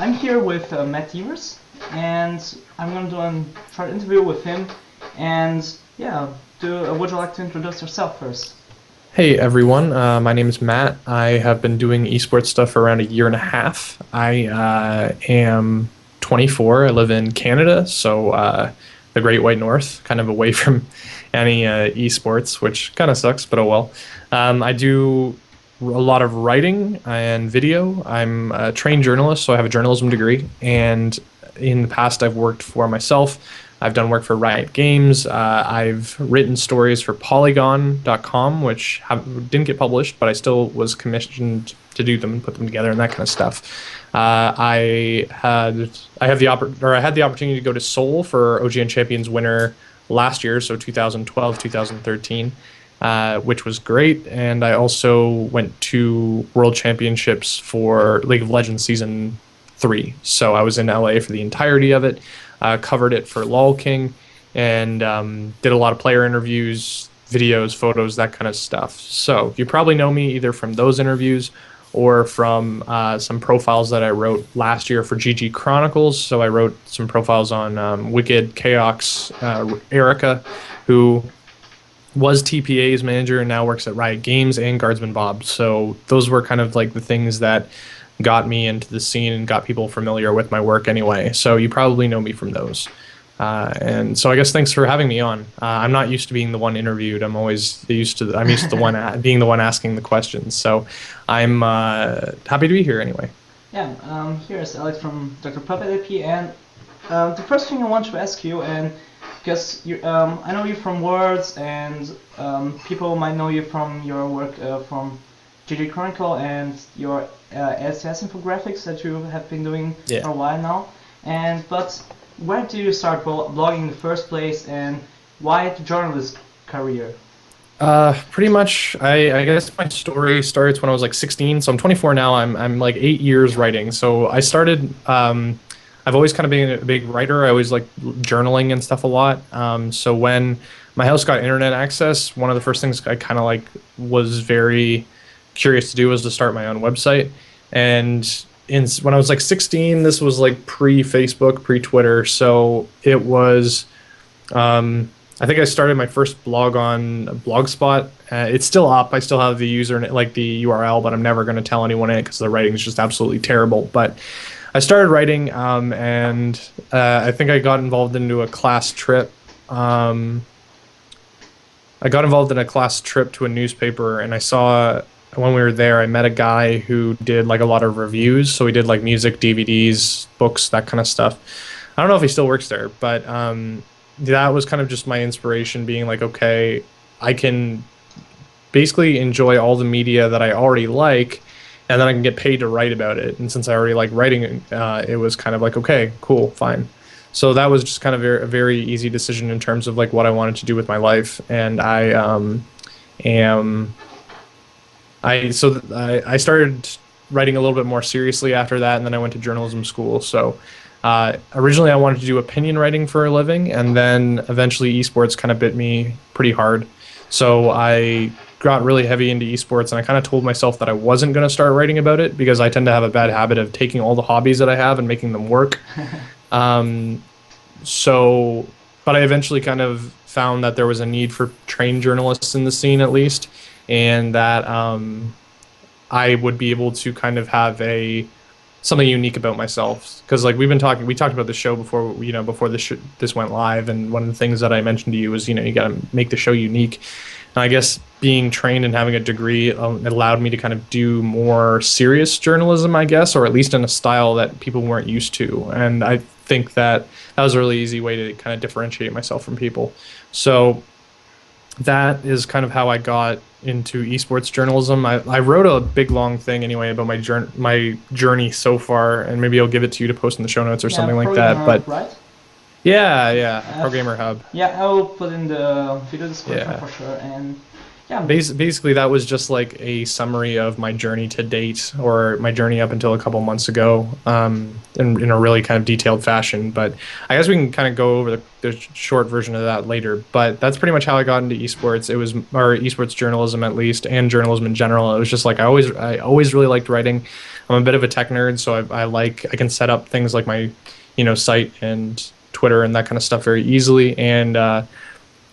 I'm here with Matt Demers, and I'm going to do a short interview with him. And yeah, would you like to introduce yourself first? Hey everyone, my name is Matt. I have been doing esports stuff for around a year and a half. I am 24. I live in Canada, so the Great White North, kind of away from any esports, which kind of sucks, but oh well. I do a lot of writing and video. I'm a trained journalist, so I have a journalism degree, and in the past I've worked for myself. I've done work for Riot Games. I've written stories for Polygon.com, which didn't get published, but I still was commissioned to do them and put them together and that kind of stuff. I had the opportunity to go to Seoul for OGN Champions winner last year, so 2012, 2013, which was great. And I also went to World Championships for League of Legends Season 3. So I was in LA for the entirety of it. Covered it for LOL King, and did a lot of player interviews, videos, photos, that kind of stuff. So you probably know me either from those interviews or from some profiles that I wrote last year for GG Chronicles. So I wrote some profiles on Wicked, Chaox, Erica, who was TPA's manager and now works at Riot Games, and Guardsman Bob. So those were kind of like the things that got me into the scene and got people familiar with my work anyway. So you probably know me from those. And so I guess thanks for having me on. I'm not used to being the one interviewed. I'm used to the one being the one asking the questions. So I'm happy to be here anyway. Yeah, here's Alex from DrPuppet AP, and the first thing I want to ask you, and because I know you from Words, and people might know you from your work from GG Chronicle and your LCS infographics that you have been doing for a while now. But where did you start blogging in the first place, and why the journalist career? Pretty much, I guess my story starts when I was like 16. So I'm 24 now. I'm like 8 years writing. So I started. I've always kind of been a big writer. I always like journaling and stuff a lot. So when my house got internet access, one of the first things I kind of like was very curious to do was to start my own website. And when I was like 16, this was like pre-Facebook, pre-Twitter. So it was, I think I started my first blog on Blogspot. It's still up. I still have the user, like the URL, but I'm never going to tell anyone in it because the writing is just absolutely terrible. But I started writing, and I think I got involved into a class trip. I got involved in a class trip to a newspaper, and I saw, when we were there, I met a guy who did like a lot of reviews. So he did like music, DVDs, books, that kind of stuff. I don't know if he still works there, but that was kind of just my inspiration, being like, okay, I can basically enjoy all the media that I already like, and then I can get paid to write about it. And since I already like writing, it was kind of like, okay, cool, fine. So that was just kind of a very easy decision in terms of like what I wanted to do with my life. And I started writing a little bit more seriously after that, and then I went to journalism school. So originally I wanted to do opinion writing for a living, and then eventually esports kind of bit me pretty hard. So I got really heavy into esports, and I kind of told myself that I wasn't going to start writing about it because I tend to have a bad habit of taking all the hobbies that I have and making them work. But I eventually kind of found that there was a need for trained journalists in the scene, at least, and that I would be able to kind of have something unique about myself. Because like we talked about the show before, before this went live, and one of the things that I mentioned to you was, you got to make the show unique. And I guess being trained and having a degree it allowed me to kind of do more serious journalism, I guess, or at least in a style that people weren't used to. And I think that was a really easy way to kind of differentiate myself from people. So that is kind of how I got into esports journalism. I wrote a big long thing anyway about my journey so far, and maybe I'll give it to you to post in the show notes or something like that. But right? Yeah, Pro Gamer Hub. Yeah, I will put in the video description for sure. And Yeah. basically that was just like a summary of my journey to date, or my journey up until a couple months ago, in a really kind of detailed fashion. But I guess we can kind of go over the short version of that later. But that's pretty much how I got into esports. It was, or esports journalism at least, and journalism in general. It was just like I always really liked writing. I'm a bit of a tech nerd, so I can set up things like my, site and Twitter and that kind of stuff very easily. And I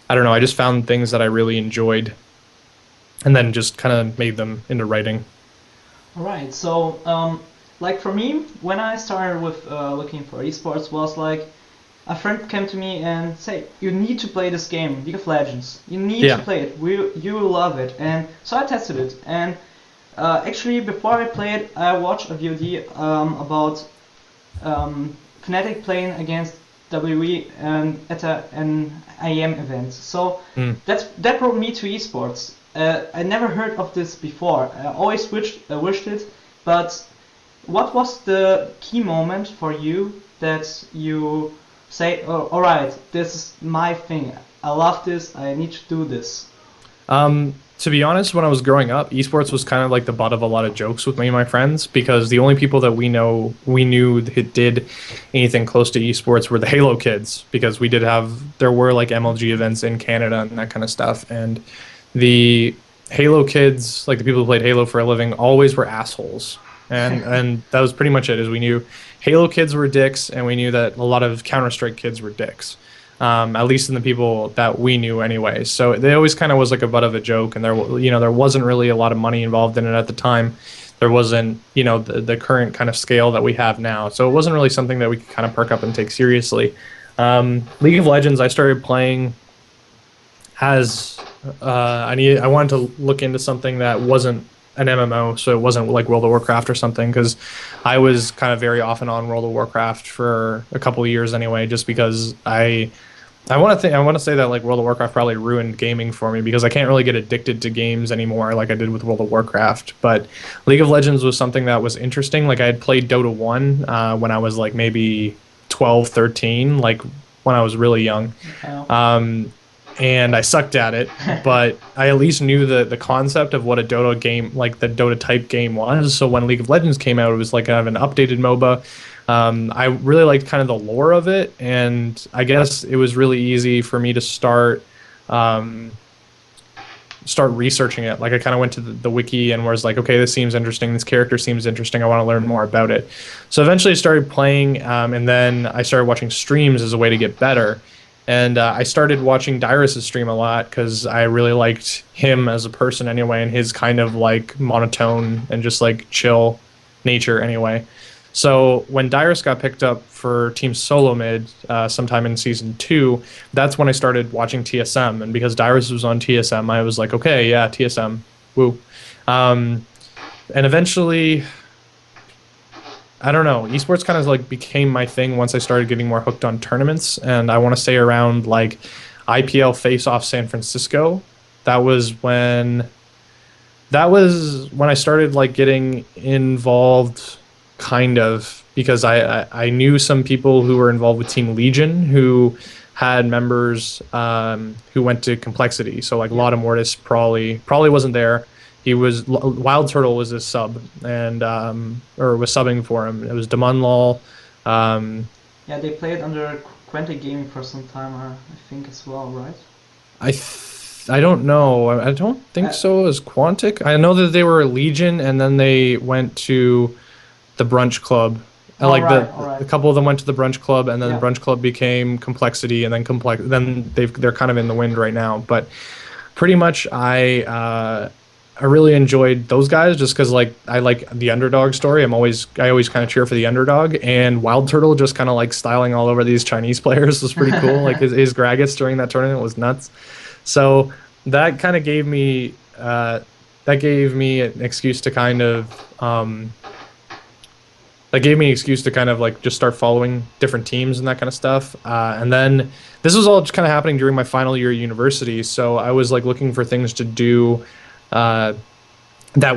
don't know, I just found things that I really enjoyed, and then just kind of made them into writing. All right. So, like for me, when I started with looking for esports, was like a friend came to me and say, "You need to play this game, League of Legends. You need to Yeah. play it. You will love it." And so I tested it. And actually, before I played, I watched a VOD about Fnatic playing against WWE and at an IEM event. So Mm. that brought me to esports. I never heard of this before. I always wished it, but what was the key moment for you that you say, oh, all right, this is my thing. I love this. I need to do this. To be honest, when I was growing up, esports was kind of like the butt of a lot of jokes with me and my friends, because the only people that we knew that did anything close to esports were the Halo kids, because there were like MLG events in Canada and that kind of stuff. And the Halo kids, like the people who played Halo for a living, always were assholes. And that was pretty much it. Is we knew Halo kids were dicks, and we knew that a lot of Counter Strike kids were dicks. At least in the people that we knew anyway. So they always kind of was like a butt of a joke, and there wasn't really a lot of money involved in it at the time. There wasn't, the current kind of scale that we have now. So it wasn't really something that we could kind of perk up and take seriously. League of Legends, I started playing as I wanted to look into something that wasn't an MMO, so it wasn't like World of Warcraft or something, because I was kind of very often on World of Warcraft for a couple of years anyway, just because I want to say that like World of Warcraft probably ruined gaming for me, because I can't really get addicted to games anymore like I did with World of Warcraft. But League of Legends was something that was interesting. Like I had played Dota 1 when I was like maybe 12, 13, like when I was really young. Oh. And I sucked at it, but I at least knew the concept of what a Dota game, like the Dota type game was. So when League of Legends came out, it was like kind of an updated MOBA. I really liked kind of the lore of it, and I guess it was really easy for me to start researching it. Like I kind of went to the wiki and was like, okay, this seems interesting. This character seems interesting. I want to learn more about it. So eventually I started playing, and then I started watching streams as a way to get better. And I started watching Dyrus' stream a lot, because I really liked him as a person anyway, and his kind of like monotone and just like chill nature anyway. So when Dyrus got picked up for Team Solo Mid sometime in season 2, that's when I started watching TSM. And because Dyrus was on TSM, I was like, okay, yeah, TSM, woo. And eventually, I don't know, esports kind of like became my thing once I started getting more hooked on tournaments. And I want to say around like IPL Face Off San Francisco, that was when I started like getting involved, kind of, because I knew some people who were involved with Team Legion who had members who went to Complexity. So like Lotta Mortis probably wasn't there. He was Wild Turtle was his sub, and or was subbing for him. It was Damunlal. Yeah, they played under Quantic Gaming for some time, I think as well, right? I don't know. I don't think so as Quantic. I know that they were Legion, and then they went to the Brunch Club. Oh, Like right, all right. a couple of them went to the Brunch Club, and then Yeah. the Brunch Club became Complexity, and then then they're kind of in the wind right now. But pretty much I really enjoyed those guys, just because like I like the underdog story. I always kind of cheer for the underdog, and Wild Turtle just kind of like styling all over these Chinese players was pretty cool. Like his Gragas during that tournament was nuts. So that kind of gave me an excuse to kind of like just start following different teams and that kind of stuff. And then this was all just kind of happening during my final year of university, so I was like looking for things to do that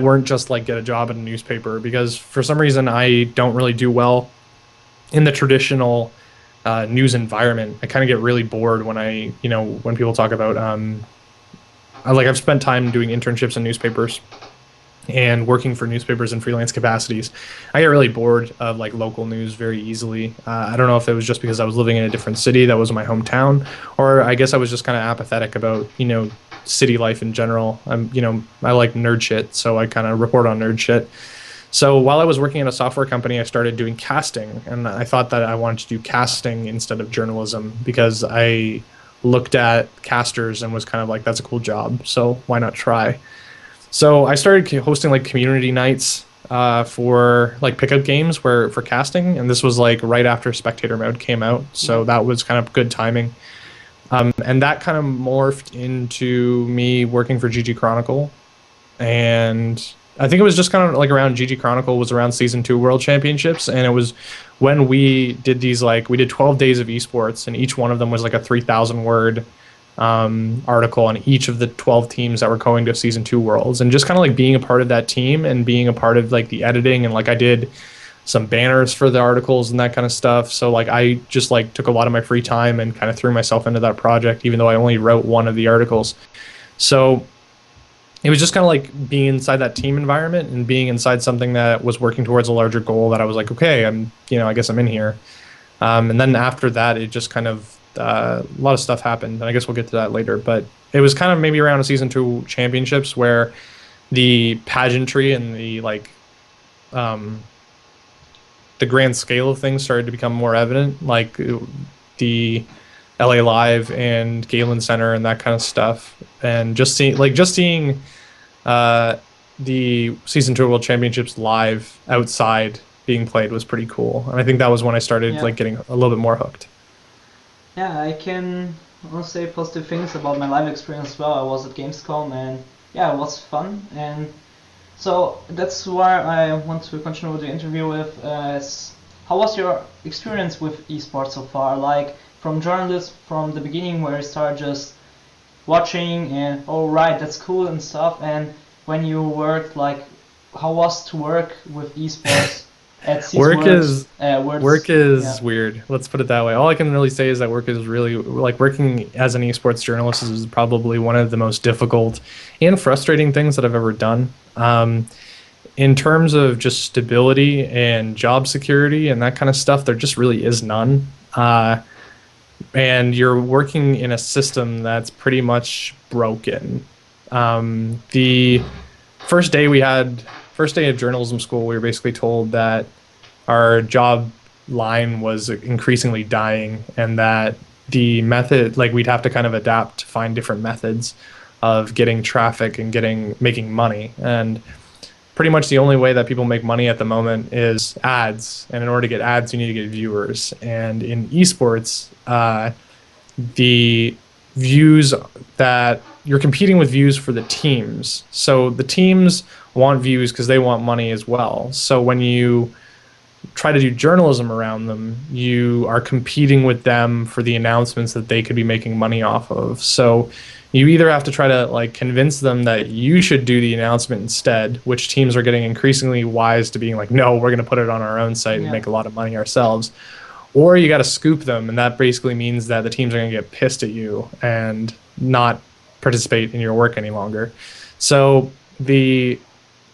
weren't just like get a job at a newspaper, because for some reason I don't really do well in the traditional news environment. I kind of get really bored when when people talk about I've spent time doing internships in newspapers and working for newspapers in freelance capacities. I get really bored of like local news very easily. I don't know if it was just because I was living in a different city that was my hometown, or I guess I was just kind of apathetic about, city life in general. I like nerd shit, so I kind of report on nerd shit. So while I was working at a software company, I started doing casting, and I thought that I wanted to do casting instead of journalism because I looked at casters and was kind of like, that's a cool job, so why not try? So I started hosting like community nights for like pickup games where for casting, and this was like right after spectator mode came out, so that was kind of good timing. And that kind of morphed into me working for GG Chronicle, and I think it was just kind of like around GG Chronicle was around season 2 World Championships, and it was when we did these like we did 12 days of esports, and each one of them was like a 3,000 word article on each of the 12 teams that were going to season 2 Worlds, and just kind of like being a part of that team and being a part of like the editing, and like I did some banners for the articles and that kind of stuff. So like I just like took a lot of my free time and kind of threw myself into that project, even though I only wrote one of the articles. So it was just kind of like being inside that team environment and being inside something that was working towards a larger goal that I was like, okay, I guess I'm in here. And then after that, it just kind of, a lot of stuff happened, and I guess we'll get to that later, but it was kind of maybe around a season 2 championships where the pageantry and the like, the grand scale of things started to become more evident, like the LA Live and Galen Center and that kind of stuff, and just seeing the season 2 World Championships live outside being played was pretty cool, and I think that was when I started like getting a little bit more hooked. Yeah, I can also say positive things about my live experience as well. I was at Gamescom, and yeah, it was fun. And so that's why I want to continue the interview with is how was your experience with esports so far? Like from journalist from the beginning where you started just watching and oh right, that's cool and stuff, and when you worked, like how was to work with esports at work is weird. Let's put it that way. All I can really say is that work is really like working as an esports journalist is probably one of the most difficult and frustrating things that I've ever done. In terms of just stability and job security and that kind of stuff, there just really is none. And you're working in a system that's pretty much broken. The first day of journalism school, we were basically told that our job line was increasingly dying, and that the method, like we'd have to kind of adapt to find different methods of getting traffic and making money. And pretty much the only way that people make money at the moment is ads, and in order to get ads, you need to get viewers. And in esports, the views that you're competing with views for the teams. So the teams want views because they want money as well. So when you try to do journalism around them, you are competing with them for the announcements that they could be making money off of. So you either have to try to like convince them that you should do the announcement instead, which teams are getting increasingly wise to being like, no, we're going to put it on our own site and make a lot of money ourselves. Or you got to scoop them, and that basically means that the teams are going to get pissed at you and not participate in your work any longer. So the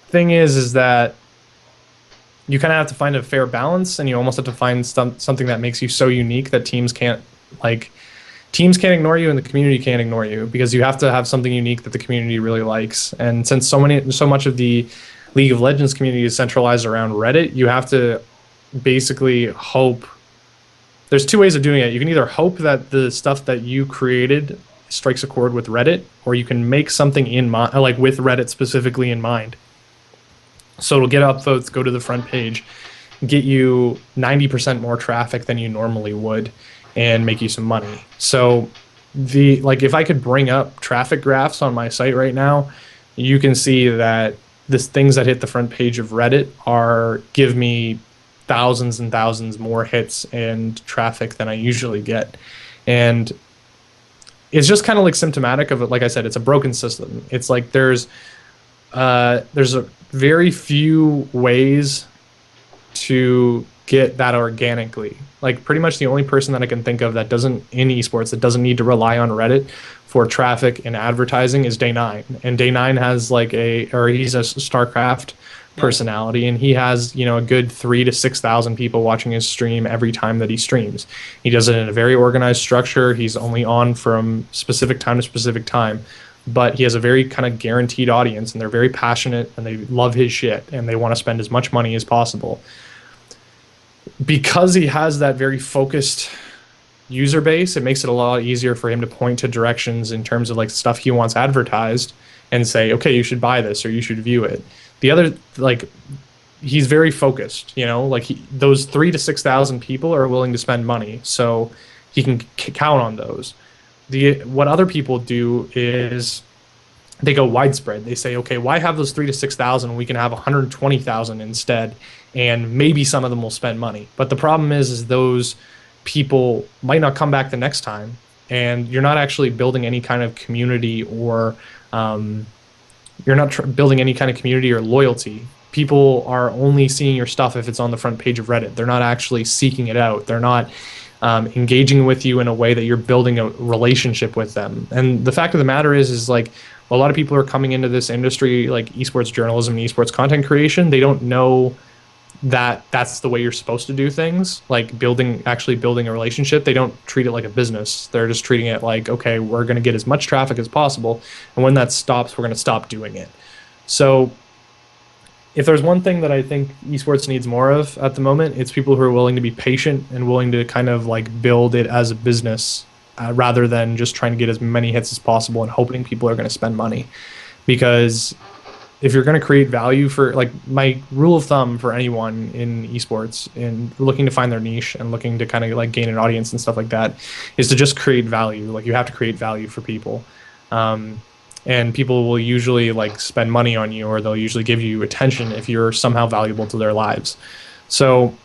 thing is that you kind of have to find a fair balance, and you almost have to find something that makes you so unique that teams can't ignore you and the community can't ignore you, because you have to have something unique that the community really likes. And since so much of the League of Legends community is centralized around Reddit, you have to basically hope. There's two ways of doing it. You can either hope that the stuff that you created strikes a chord with Reddit, or you can make something in mind, like with Reddit specifically in mind. So it'll get upvotes, go to the front page, get you 90% more traffic than you normally would, and make you some money. So if I could bring up traffic graphs on my site right now, you can see that the things that hit the front page of Reddit give me thousands and thousands more hits and traffic than I usually get. And it's just kind of like symptomatic of it. Like I said, it's a broken system. It's like there's a very few ways to get that organically. Like pretty much the only person that I can think of that doesn't in esports that doesn't need to rely on Reddit for traffic and advertising is Day9. And Day9 has like he's a StarCraft Yeah. personality, and he has, you know, a good 3 to 6,000 people watching his stream every time that he streams. He does it in a very organized structure. He's only on from specific time to specific time, but he has a very kind of guaranteed audience, and they're very passionate and they love his shit and they want to spend as much money as possible. Because he has that very focused user base, it makes it a lot easier for him to point to directions in terms of like stuff he wants advertised and say, okay, you should buy this or you should view it. The other, like, he's very focused, you know, like those 3 to 6,000 people are willing to spend money, so he can count on those. What other people do is they go widespread. They say, okay, why have those 3 to 6,000? We can have 120,000 instead, and maybe some of them will spend money. But the problem is those people might not come back the next time, and you're not actually building any kind of community or you're not building any kind of community or loyalty. People are only seeing your stuff if it's on the front page of Reddit. They're not actually seeking it out. They're not engaging with you in a way that you're building a relationship with them. And the fact of the matter is like a lot of people are coming into this industry, like esports journalism and esports content creation. They don't know that that's the way you're supposed to do things, like actually building a relationship. They don't treat it like a business. They're just treating it like, okay, we're going to get as much traffic as possible, and when that stops, we're going to stop doing it. So if there's one thing that I think esports needs more of at the moment, it's people who are willing to be patient and willing to kind of like build it as a business rather than just trying to get as many hits as possible and hoping people are going to spend money. Because if you're going to create value, for like my rule of thumb for anyone in esports and looking to find their niche and looking to kind of like gain an audience and stuff like that, is to just create value. Like you have to create value for people. And people will usually like spend money on you, or they'll usually give you attention if you're somehow valuable to their lives. So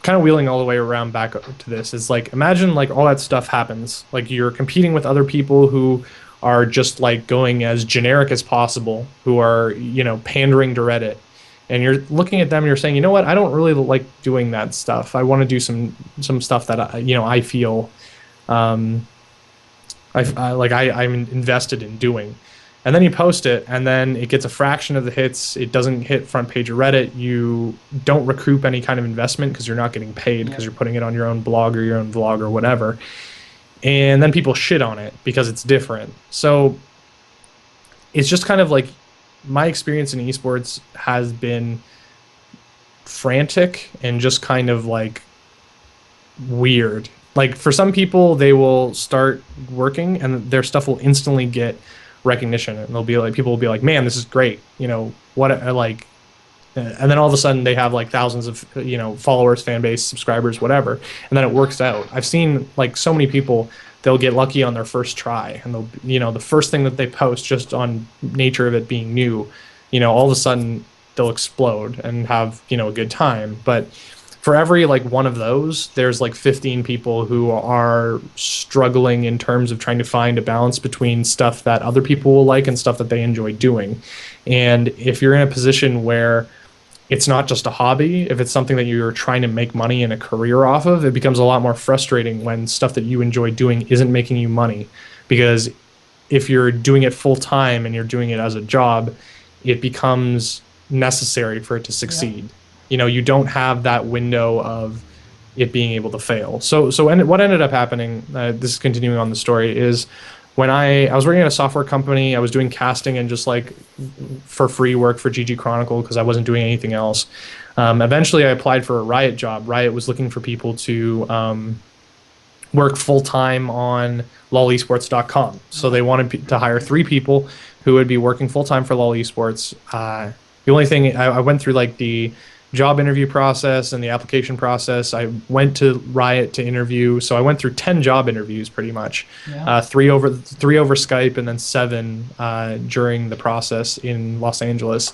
kind of wheeling all the way around back to this is like, imagine like all that stuff happens. Like you're competing with other people who are just like going as generic as possible, who are, you know, pandering to Reddit. And you're looking at them and you're saying, you know what, I don't really like doing that stuff. I want to do some stuff that, I feel I'm invested in doing. And then you post it, and then it gets a fraction of the hits. It doesn't hit front page of Reddit. You don't recoup any kind of investment because you're not getting paid because you're putting it on your own blog or your own vlog or whatever. And then people shit on it because it's different. So it's just kind of like my experience in esports has been frantic and just kind of like weird. Like for some people, they will start working and their stuff will instantly get recognition, and they'll be like, people will be like, man, this is great, you know, what I like. And then all of a sudden they have like thousands of, you know, followers, fan base, subscribers, whatever, and then it works out. I've seen like so many people, they'll get lucky on their first try, and they'll, you know, the first thing that they post, just on nature of it being new, you know, all of a sudden they'll explode and have, you know, a good time. But for every like one of those, there's like 15 people who are struggling in terms of trying to find a balance between stuff that other people will like and stuff that they enjoy doing. And if you're in a position where it's not just a hobby, if it's something that you're trying to make money and a career off of, it becomes a lot more frustrating when stuff that you enjoy doing isn't making you money. Because if you're doing it full time and you're doing it as a job, it becomes necessary for it to succeed. Yeah. You know, you don't have that window of it being able to fail. So what ended up happening, this is continuing on the story, is when I was working at a software company, I was doing casting and just like for free work for GG Chronicle because I wasn't doing anything else. Eventually I applied for a Riot job. Riot was looking for people to work full-time on lolesports.com. So they wanted to hire 3 people who would be working full-time for LOL Esports. The only thing, I went through like the job interview process and the application process. I went to Riot to interview, so I went through 10 job interviews pretty much. Yeah. 3 over Skype, and then 7 during the process in Los Angeles.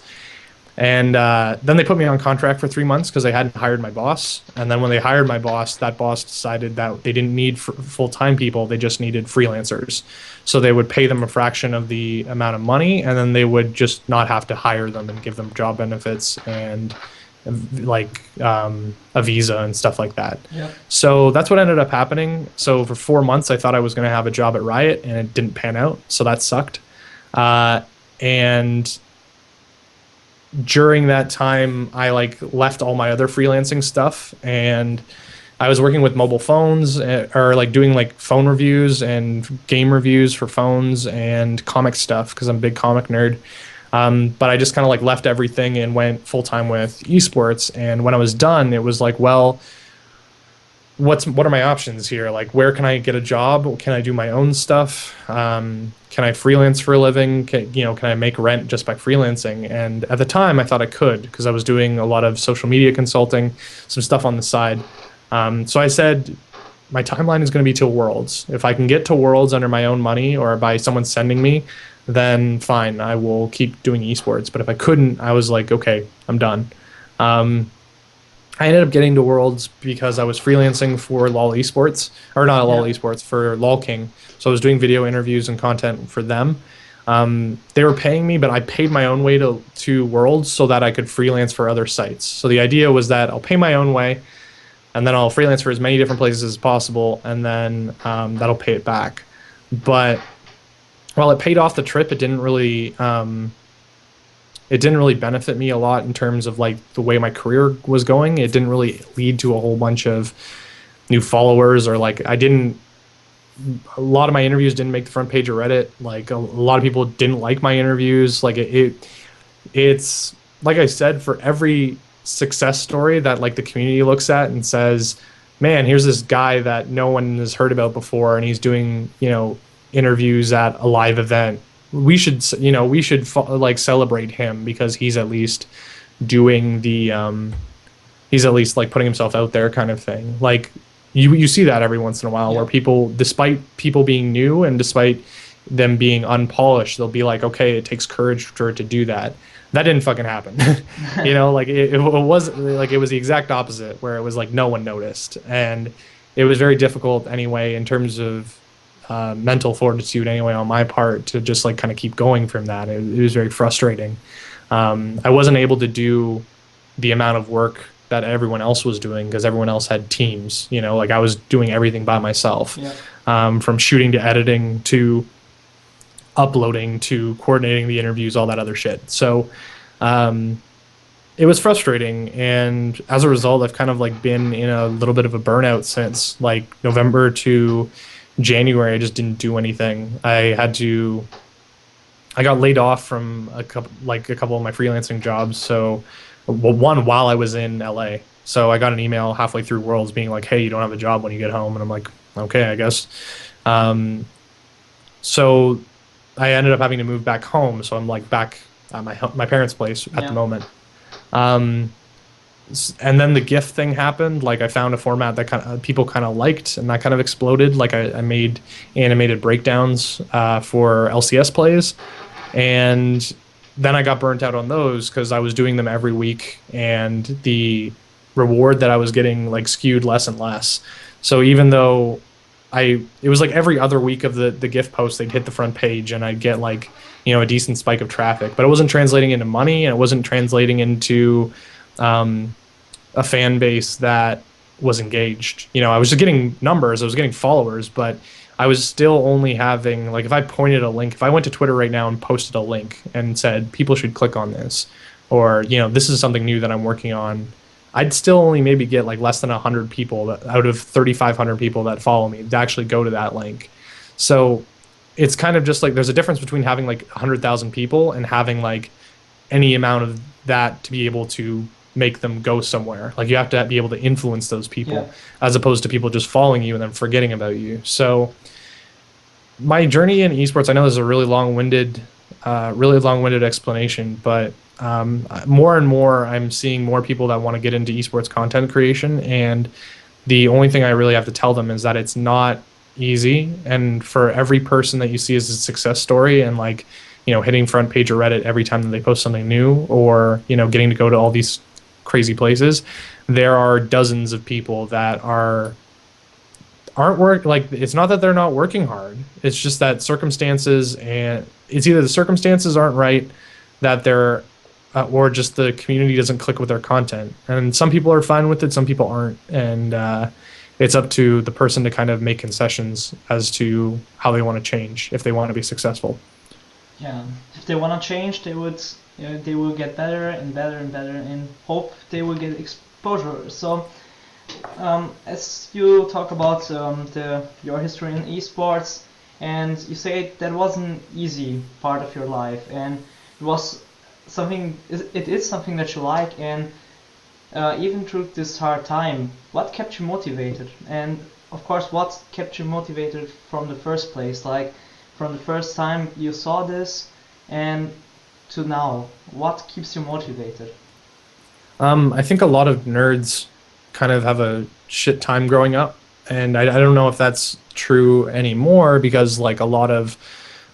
And then they put me on contract for 3 months because they hadn't hired my boss. And then when they hired my boss, that boss decided that they didn't need full-time people, they just needed freelancers. So they would pay them a fraction of the amount of money, and then they would just not have to hire them and give them job benefits and like a visa and stuff like that. Yeah. So that's what ended up happening. So for 4 months, I thought I was going to have a job at Riot, and it didn't pan out. So that sucked. And during that time, I like left all my other freelancing stuff, and I was working with mobile phones, or like doing like phone reviews and game reviews for phones and comic stuff because I'm a big comic nerd. But I just kind of like left everything and went full time with esports. And when I was done, it was like, well, what are my options here? Like, where can I get a job? Can I do my own stuff? Can I freelance for a living? Can I make rent just by freelancing? And at the time, I thought I could because I was doing a lot of social media consulting, some stuff on the side. So I said, my timeline is going to be till Worlds. If I can get to Worlds under my own money or by someone sending me, then fine, I will keep doing esports. But if I couldn't, I was like, okay, I'm done. I ended up getting to Worlds because I was freelancing for LOL Esports, or not LOL Esports, for LOL King. So I was doing video interviews and content for them. They were paying me, but I paid my own way to Worlds so that I could freelance for other sites. So the idea was that I'll pay my own way, and then I'll freelance for as many different places as possible, and then that'll pay it back. But while it paid off the trip, it didn't really benefit me a lot in terms of like the way my career was going. It didn't really lead to a whole bunch of new followers, or like a lot of my interviews didn't make the front page of Reddit. Like a lot of people didn't like my interviews. Like it's like I said, for every success story that like the community looks at and says, man, here's this guy that no one has heard about before, and he's doing, interviews at a live event. We should like celebrate him because he's at least doing he's at least like putting himself out there kind of thing. Like you see that every once in a while where people, despite people being new and despite them being unpolished, they'll be like, okay, it takes courage for it to do that. That didn't fucking happen. Like it was like, it was the exact opposite, where it was like no one noticed. And it was very difficult anyway in terms of mental fortitude anyway on my part to just like kind of keep going from that. It was very frustrating. I wasn't able to do the amount of work that everyone else was doing because everyone else had teams. Like I was doing everything by myself, from shooting to editing to uploading to coordinating the interviews, all that other shit. So it was frustrating, and as a result, I've kind of like been in a little bit of a burnout since like November to January. I just didn't do anything. I got laid off from a couple of my freelancing jobs. So one while I was in LA. So I got an email halfway through Worlds being like, hey, you don't have a job when you get home. And I'm like, okay, I guess. So I ended up having to move back home. So I'm like back at my parents' place at the moment. And then the GIF thing happened. Like I found a format that people kind of liked, and that kind of exploded. Like I made animated breakdowns for LCS plays, and then I got burnt out on those because I was doing them every week, and the reward that I was getting like skewed less and less. So even though it was like every other week of the GIF post, they'd hit the front page, and I'd get like a decent spike of traffic, but it wasn't translating into money, and it wasn't translating into a fan base that was engaged. I was just getting numbers, I was getting followers, but I was still only having, like, if I pointed a link, if I went to Twitter right now and posted a link and said people should click on this, or this is something new that I'm working on, I'd still only maybe get like less than 100 people out of 3,500 people that follow me to actually go to that link. So it's kind of just like there's a difference between having like 100,000 people and having like any amount of that to be able to make them go somewhere. Like you have to be able to influence those people, as opposed to people just following you and then forgetting about you. So my journey in esports, I know this is a really long-winded explanation, but more and more I'm seeing more people that want to get into esports content creation, and the only thing I really have to tell them is that it's not easy. And for every person that you see as a success story, and like hitting front page of Reddit every time that they post something new, or getting to go to all these crazy places, there are dozens of people that aren't like, it's not that they're not working hard, it's just that circumstances, and it's either the circumstances aren't right, that they're or just the community doesn't click with their content. And some people are fine with it, some people aren't, and it's up to the person to kind of make concessions as to how they want to change if they want to be successful. Yeah, if they want to change, they will get better and better and better, and hope they will get exposure. So, as you talk about your history in esports, and you say that was an easy part of your life, and it was it is something that you like, and even through this hard time, what kept you motivated? And of course, what kept you motivated from the first place? Like from the first time you saw this and to now, what keeps you motivated? I think a lot of nerds kind of have a shit time growing up, and I don't know if that's true anymore because like a lot of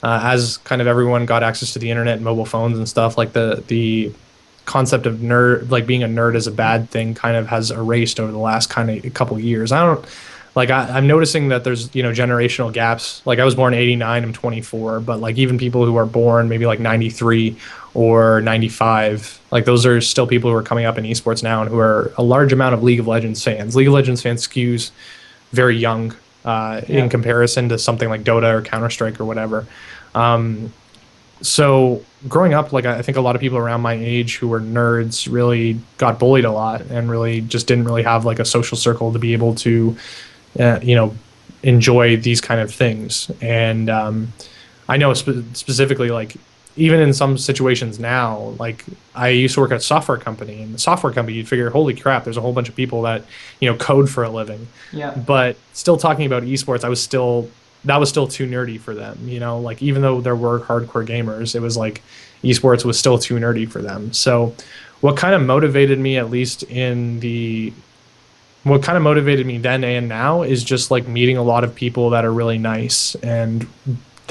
as kind of everyone got access to the internet and mobile phones and stuff, like the concept of nerd, like being a nerd is a bad thing, kind of has erased over the last kind of couple years. I don't like I'm noticing that there's generational gaps. Like I was born 89, I'm 24, but like even people who are born maybe like 93 or 95, like those are still people who are coming up in esports now and who are a large amount of League of Legends fans. League of Legends fans skews very young in comparison to something like Dota or Counter Strike or whatever. Um, so growing up, like I think a lot of people around my age who were nerds really got bullied a lot and really just didn't really have like a social circle to be able to, enjoy these kind of things. And I know specifically, like even in some situations now, like I used to work at a software company, and the software company, you'd figure, holy crap, there's a whole bunch of people that code for a living. Yeah. But still talking about esports, that was still too nerdy for them. Like even though there were hardcore gamers, it was like esports was still too nerdy for them. So what kind of motivated me, at least what kind of motivated me then and now, is just like meeting a lot of people that are really nice and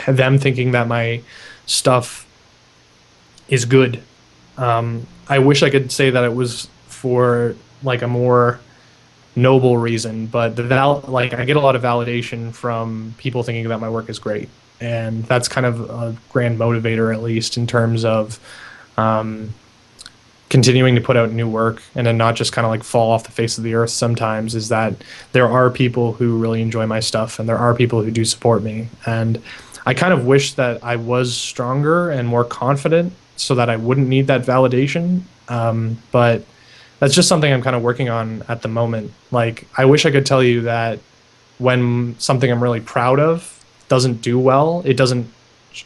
them thinking that my stuff is good. I wish I could say that it was for like a more noble reason, but like I get a lot of validation from people thinking that my work is great, and that's kind of a grand motivator, at least in terms of continuing to put out new work and then not just kind of like fall off the face of the earth sometimes, is that there are people who really enjoy my stuff and there are people who do support me. And I kind of wish that I was stronger and more confident so that I wouldn't need that validation. But that's just something I'm kind of working on at the moment. Like, I wish I could tell you that when something I'm really proud of doesn't do well, it doesn't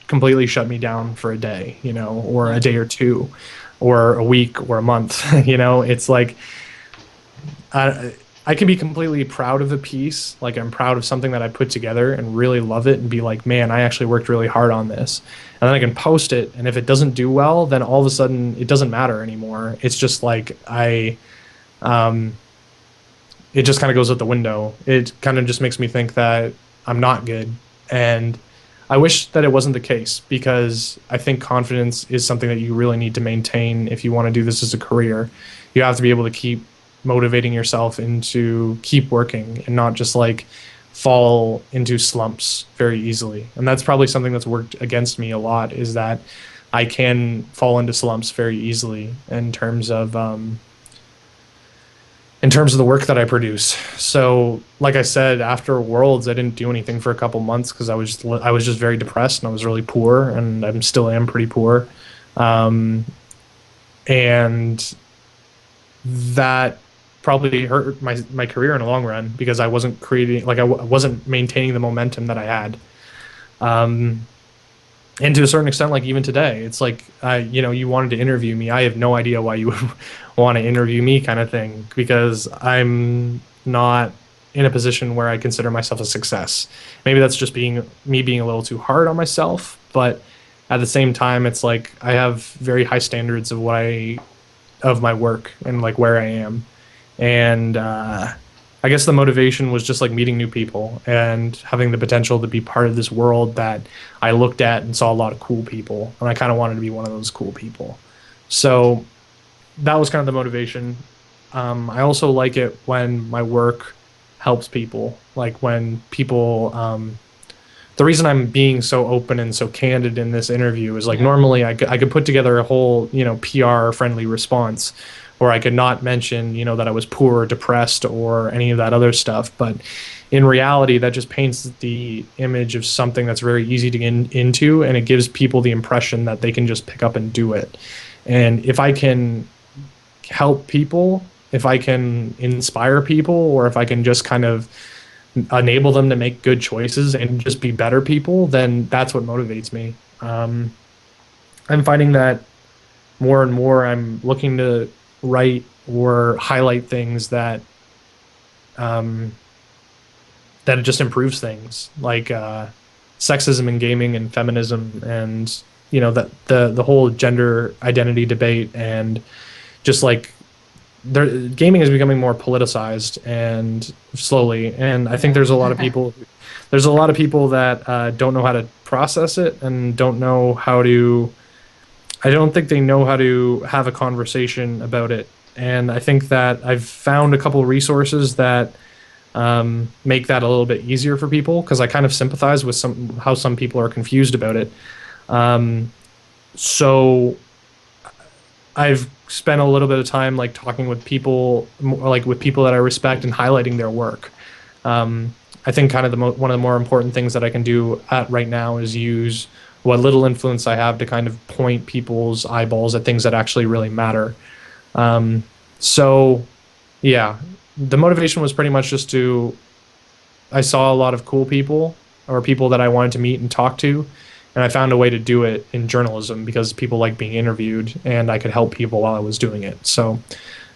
completely shut me down for a day, or a day or two, or a week or a month. It's like I can be completely proud of a piece. Like I'm proud of something that I put together and really love it and be like, man, I actually worked really hard on this. And then I can post it. And if it doesn't do well, then all of a sudden it doesn't matter anymore. It's just like it just kind of goes out the window. It kind of just makes me think that I'm not good. And I wish that it wasn't the case, because I think confidence is something that you really need to maintain if you want to do this as a career. You have to be able to keep motivating yourself into keep working and not just like fall into slumps very easily. And that's probably something that's worked against me a lot, is that I can fall into slumps very easily in terms of the work that I produce. So like I said, after Worlds, I didn't do anything for a couple months because I was just very depressed and I was really poor, and I still am pretty poor. And that probably hurt my career in the long run, because I wasn't creating, like I wasn't maintaining the momentum that I had. And to a certain extent, like even today, it's like, you wanted to interview me. I have no idea why you would want to interview me, kind of thing, because I'm not in a position where I consider myself a success. Maybe that's just me being a little too hard on myself, but at the same time, it's like I have very high standards of of my work and like where I am. And I guess the motivation was just like meeting new people and having the potential to be part of this world that I looked at and saw a lot of cool people, and I kind of wanted to be one of those cool people. So that was kind of the motivation. I also like it when my work helps people, like when people the reason I'm being so open and so candid in this interview is like normally I could put together a whole, you know, PR friendly response, or I could not mention, you know, that I was poor or depressed or any of that other stuff. But in reality, that just paints the image of something that's very easy to get into, and it gives people the impression that they can just pick up and do it. And if I can help people, if I can inspire people, or if I can just kind of enable them to make good choices and just be better people, then that's what motivates me. I'm finding that more and more I'm looking to write or highlight things that that just improves things, like sexism in gaming and feminism, and you know that the whole gender identity debate, and just like gaming is becoming more politicized and slowly, and I think there's a lot of people that don't know how to process it and don't know how to. I don't think they know how to have a conversation about it, and I think that I've found a couple of resources that make that a little bit easier for people, because I kind of sympathize with how some people are confused about it. So I've spent a little bit of time like talking with people, like with people that I respect, and highlighting their work. I think kind of one of the more important things that I can do right now is use what little influence I have to kind of point people's eyeballs at things that actually really matter. So yeah, the motivation was pretty much just I saw a lot of cool people, or people that I wanted to meet and talk to, and I found a way to do it in journalism because people like being interviewed, and I could help people while I was doing it. So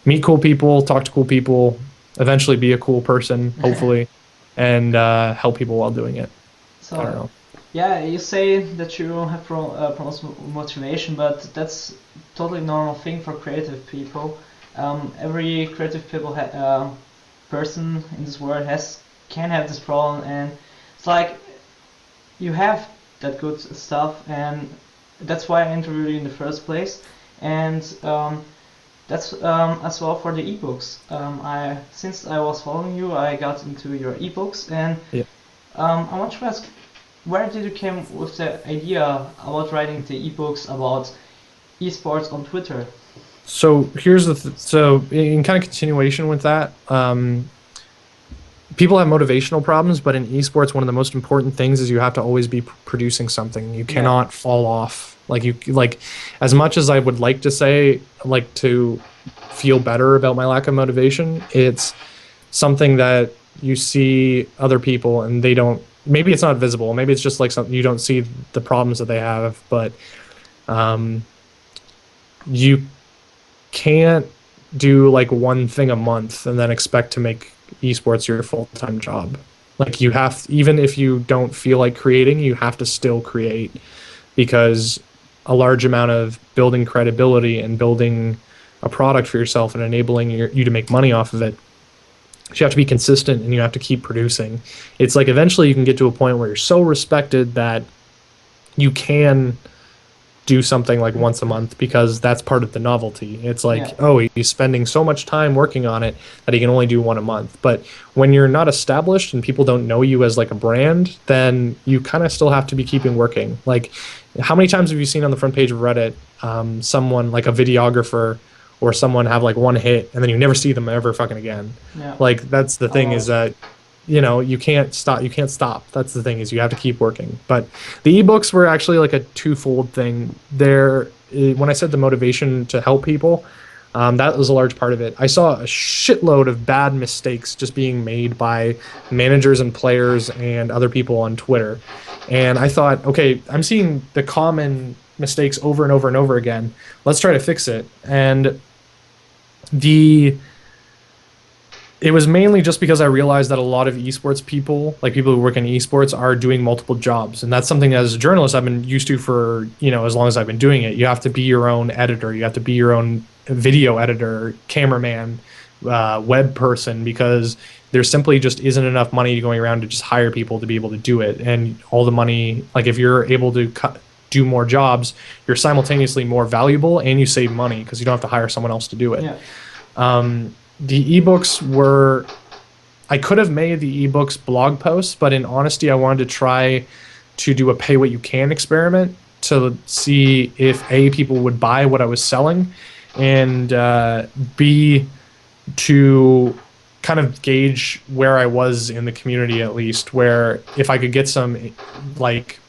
meet cool people, talk to cool people, eventually be a cool person, hopefully, and help people while doing it. So, I don't know. Yeah, you say that you have promotes motivation, but that's totally normal thing for creative people. Every creative person in this world can have this problem, and it's like you have that good stuff, and that's why I interviewed you in the first place. And that's as well for the ebooks. Since I was following you, I got into your ebooks, and I want to ask, where did you come with the idea about writing the ebooks about esports on Twitter? So here's so in kind of continuation with that, people have motivational problems, but in esports, one of the most important things is you have to always be producing something. You cannot fall off. Like as much as I would like to say, like, to feel better about my lack of motivation, it's something that you see other people and they don't. Maybe it's not visible. Maybe it's just like something you don't see the problems that they have, but you can't do like one thing a month and then expect to make esports your full-time job. Like, you have, even if you don't feel like creating, you have to still create, because a large amount of building credibility and building a product for yourself and enabling you to make money off of it, you have to be consistent and you have to keep producing. It's like eventually you can get to a point where you're so respected that you can do something like once a month, because that's part of the novelty. It's like, oh, he's spending so much time working on it that he can only do one a month. But when you're not established and people don't know you as like a brand, then you kind of still have to be keeping working. Like, how many times have you seen on the front page of Reddit someone like a videographer or someone have like one hit and then you never see them ever fucking again? Like, that's the thing, is that, you know, you can't stop. That's the thing, is you have to keep working. But the ebooks were actually like a twofold thing there. When I said the motivation to help people, that was a large part of it. I saw a shitload of bad mistakes just being made by managers and players and other people on Twitter, and I thought, okay, I'm seeing the common mistakes over and over and over again. Let's try to fix it. And it was mainly just because I realized that a lot of esports people, like people who work in esports, are doing multiple jobs. And that's something as a journalist I've been used to for, you know, as long as I've been doing it. You have to be your own editor. You have to be your own video editor, cameraman, web person, because there simply just isn't enough money going around to just hire people to be able to do it. And all the money, like, if you're able to do more jobs, you're simultaneously more valuable and you save money because you don't have to hire someone else to do it. The ebooks were, I could have made the ebooks blog posts, but in honesty, I wanted to try to do a pay what you can experiment to see if A, people would buy what I was selling, and B, to kind of gauge where I was in the community, at least, where if I could get some, like,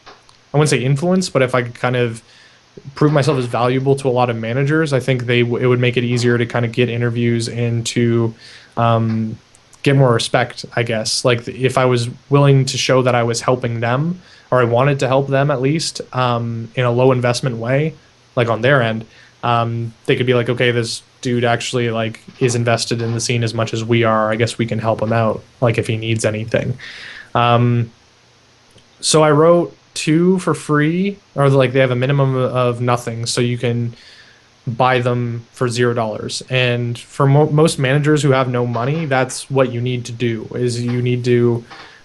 I wouldn't say influence, but if I could kind of prove myself as valuable to a lot of managers, I think it would make it easier to kind of get interviews and to get more respect, I guess. Like, if I was willing to show that I was helping them, or I wanted to help them at least, in a low investment way, like on their end, they could be like, okay, this dude actually like is invested in the scene as much as we are. I guess we can help him out, like if he needs anything. So I wrote 2 for free, or like they have a minimum of nothing, so you can buy them for $0. And for most managers who have no money, that's what you need to do, is you need to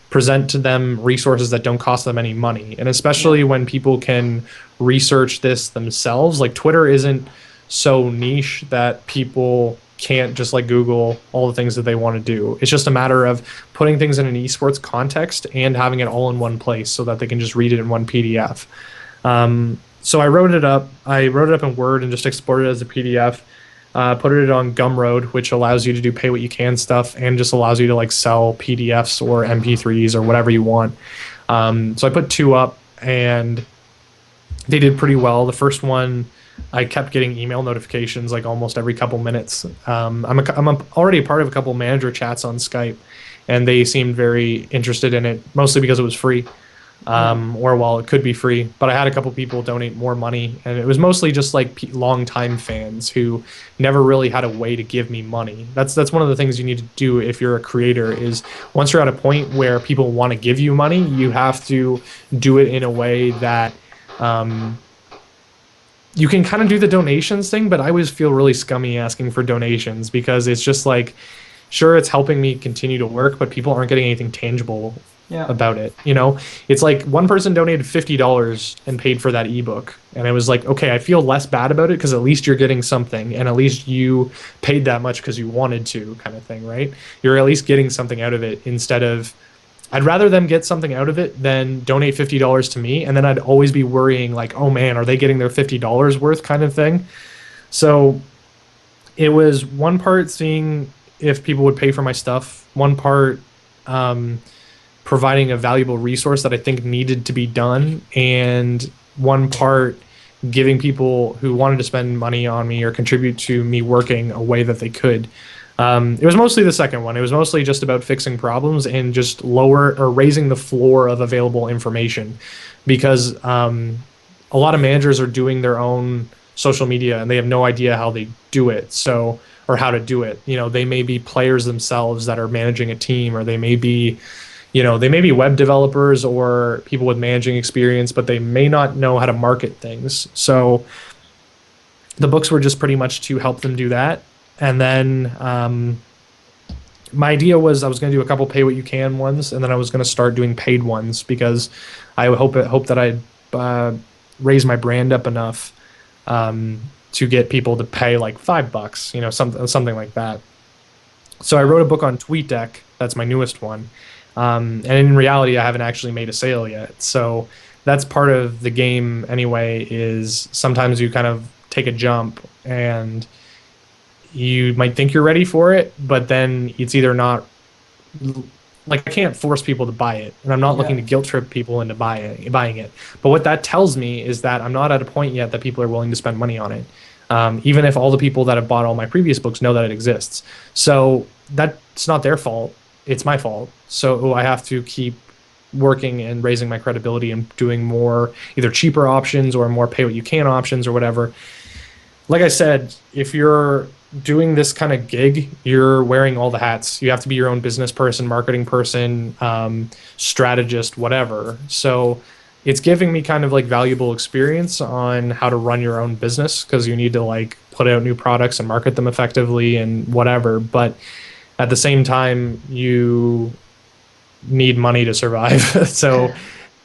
present to them resources that don't cost them any money. And especially when people can research this themselves, like Twitter isn't so niche that people can't just like Google all the things that they want to do. It's just a matter of putting things in an esports context and having it all in one place so that they can just read it in one PDF. So I wrote it up. I wrote it up in Word and just exported it as a PDF. Put it on Gumroad, which allows you to do pay what you can stuff and just allows you to like sell PDFs or MP3s or whatever you want. So I put 2 up and they did pretty well. The first one, I kept getting email notifications like almost every couple minutes. I'm already a part of a couple manager chats on Skype, and they seemed very interested in it, mostly because it was free. Or well, it could be free, but I had a couple people donate more money, and it was mostly just like long-time fans who never really had a way to give me money. That's one of the things you need to do if you're a creator, is once you're at a point where people want to give you money, you have to do it in a way that you can kind of do the donations thing, but I always feel really scummy asking for donations, because it's just like, sure, it's helping me continue to work, but people aren't getting anything tangible about it. You know, it's like one person donated $50 and paid for that ebook, and it was like, okay, I feel less bad about it because at least you're getting something, and at least you paid that much because you wanted to, kind of thing, right? You're at least getting something out of it, instead of, I'd rather them get something out of it than donate $50 to me, and then I'd always be worrying like, oh man, are they getting their $50 worth, kind of thing. So it was one part seeing if people would pay for my stuff, one part providing a valuable resource that I think needed to be done, and one part giving people who wanted to spend money on me or contribute to me working a way that they could. It was mostly the second one. It was mostly just about fixing problems and just raising the floor of available information, because a lot of managers are doing their own social media and they have no idea how they do it. So, or how to do it. You know, they may be players themselves that are managing a team, or they may be, you know, they may be web developers or people with managing experience, but they may not know how to market things. So the books were just pretty much to help them do that. And then my idea was I was going to do a couple pay what you can ones, and then I was going to start doing paid ones, because I hope that I'd raise my brand up enough to get people to pay like $5, you know, something like that. So I wrote a book on TweetDeck. That's my newest one. And in reality, I haven't actually made a sale yet. So that's part of the game anyway, is sometimes you kind of take a jump and you might think you're ready for it, but then it's either not. Like, I can't force people to buy it, and I'm not looking to guilt trip people into buying it. But what that tells me is that I'm not at a point yet that people are willing to spend money on it, even if all the people that have bought all my previous books know that it exists. So that's not their fault. It's my fault. So I have to keep working and raising my credibility and doing more either cheaper options or more pay what you can options or whatever. Like I said, if you're doing this kind of gig, you're wearing all the hats. You have to be your own business person, marketing person, strategist, whatever. So it's giving me kind of like valuable experience on how to run your own business, because you need to like put out new products and market them effectively and whatever. But at the same time, you need money to survive. So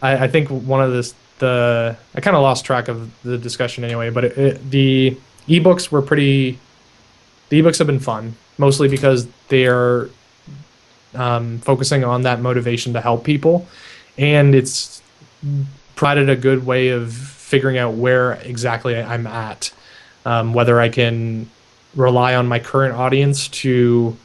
I think one of I kind of lost track of the discussion anyway, but the ebooks were pretty. The ebooks have been fun, mostly because they're focusing on that motivation to help people, and it's provided a good way of figuring out where exactly I'm at, whether I can rely on my current audience to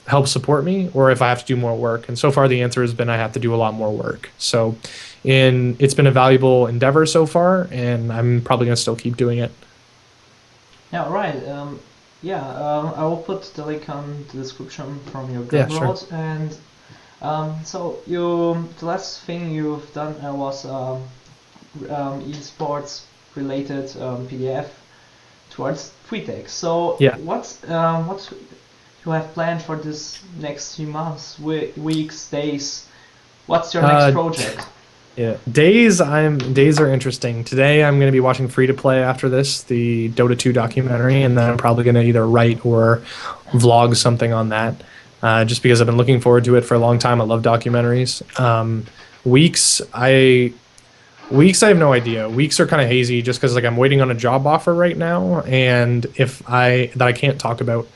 help support me, or if I have to do more work. And so far, the answer has been I have to do a lot more work. So, it's been a valuable endeavor so far, and I'm probably going to still keep doing it. Yeah, right. I will put the link on the description from your Yeah, Gumroad. sure. And so the last thing you've done was esports related PDF towards TweetX. So Yeah. what you have planned for this next few months, weeks, days? What's your next project? Yeah, days are interesting. Today I'm going to be watching Free to Play after this, the Dota 2 documentary, and then I'm probably going to either write or vlog something on that. Just because I've been looking forward to it for a long time. I love documentaries. Weeks, I have no idea. Weeks are kind of hazy, just because like I'm waiting on a job offer right now, and if I that I can't talk about,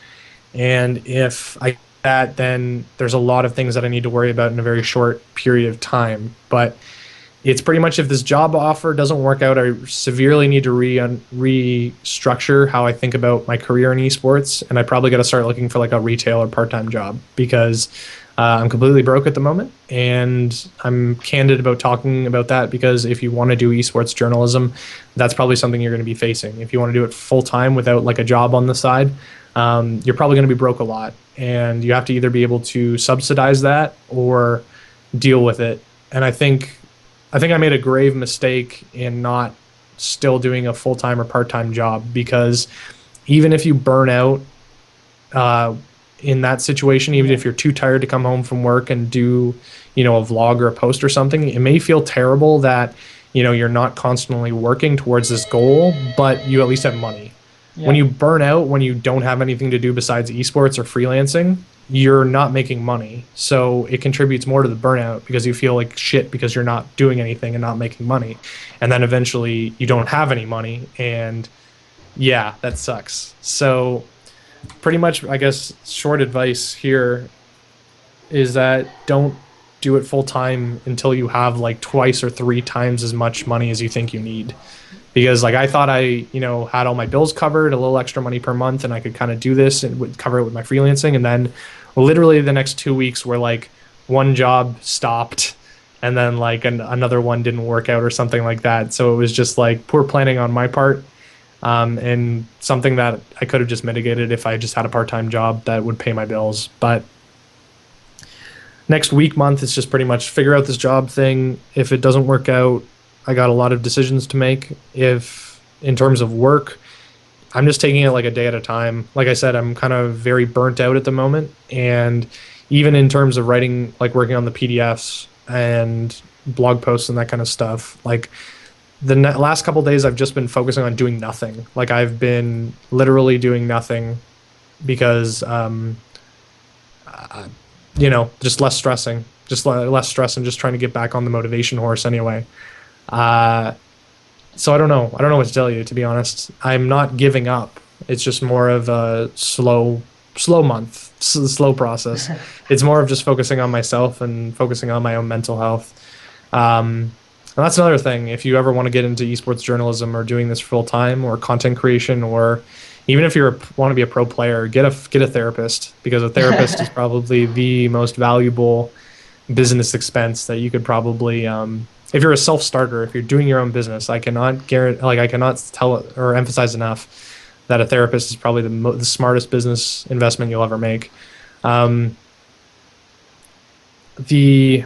and if I get that, then there's a lot of things that I need to worry about in a very short period of time. But it's pretty much, if this job offer doesn't work out, I severely need to restructure how I think about my career in esports, and I probably got to start looking for like a retail or part-time job, because I'm completely broke at the moment, and I'm candid about talking about that, because if you want to do esports journalism, that's probably something you're going to be facing. If you want to do it full time without like a job on the side, you're probably going to be broke a lot, and you have to either be able to subsidize that or deal with it. And I think I made a grave mistake in not still doing a full-time or part-time job, because even if you burn out uh, in that situation, even if you're too tired to come home from work and do, a vlog or a post or something, it may feel terrible that, you're not constantly working towards this goal, but you at least have money. When Yeah. you burn out, when you don't have anything to do besides esports or freelancing, you're not making money. So it contributes more to the burnout, because you feel like shit because you're not doing anything and not making money. And then eventually you don't have any money, and yeah, that sucks. So pretty much, I guess, short advice here is that don't do it full time until you have like twice or three times as much money as you think you need. Because like I thought I, had all my bills covered, a little extra money per month, and I could kind of do this and would cover it with my freelancing. And then literally the next 2 weeks were like one job stopped, and then like another one didn't work out or something like that. So it was just like poor planning on my part, and something that I could have just mitigated if I just had a part-time job that would pay my bills. But next week, month, it's just pretty much figure out this job thing. If it doesn't work out, I got a lot of decisions to make. If in terms of work, I'm just taking it like a day at a time. Like I said, I'm kind of very burnt out at the moment. And even in terms of writing, like working on the PDFs and blog posts and that kind of stuff, like the last couple days, I've just been focusing on doing nothing. Like I've been literally doing nothing, because, just less stressing, less stress, and just trying to get back on the motivation horse anyway. Uh, so I don't know. I don't know what to tell you, to be honest. I'm not giving up. It's just more of a slow month, slow process. It's more of just focusing on myself and focusing on my own mental health. And that's another thing. If you ever want to get into esports journalism or doing this full time, or content creation, or even if you want to be a pro player, get a therapist, because a therapist is probably the most valuable business expense that you could probably, if you're a self-starter, if you're doing your own business, I cannot guarantee, like I cannot tell or emphasize enough that a therapist is probably the smartest business investment you'll ever make. Um, the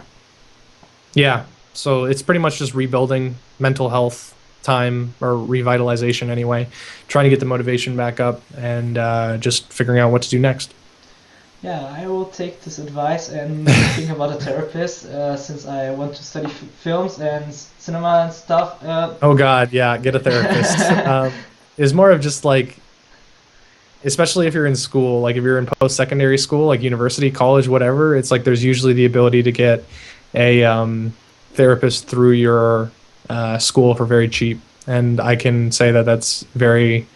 Yeah, so it's pretty much just rebuilding mental health time, or revitalization anyway, trying to get the motivation back up, and just figuring out what to do next. Yeah, I will take this advice and think about a therapist, since I want to study films and cinema and stuff. Oh God, yeah, get a therapist. Is more of just like, especially if you're in school, like if you're in post-secondary school, like university, college, whatever, it's like there's usually the ability to get a therapist through your school for very cheap. And I can say that that's very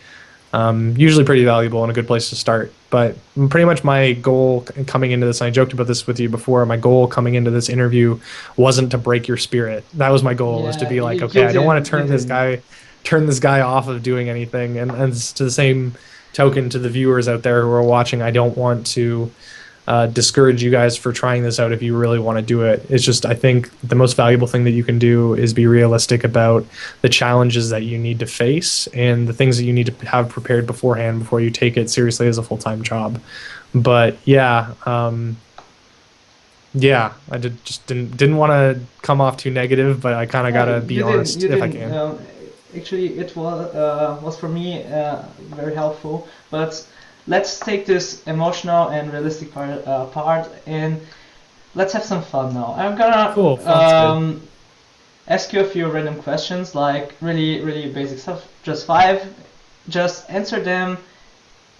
usually pretty valuable and a good place to start. But pretty much my goal coming into this, and I joked about this with you before, my goal coming into this interview wasn't to break your spirit. That was my goal, was to Yeah, be like, okay, you I don't want didn't. to You didn't. turn this guy off of doing anything. And to the same token, to the viewers out there who are watching, I don't want to discourage you guys for trying this out if you really want to do it. It's just, I think the most valuable thing that you can do is be realistic about the challenges that you need to face and the things that you need to have prepared beforehand before you take it seriously as a full-time job. But yeah, yeah, I just didn't want to come off too negative, but I kind of Yeah, gotta be you didn't. honest You if I didn't. can. Actually, it was for me very helpful. But let's take this emotional and realistic part, and let's have some fun now. I'm gonna Cool, sounds good. ask you a few random questions, like really, really basic stuff. Just five. Just answer them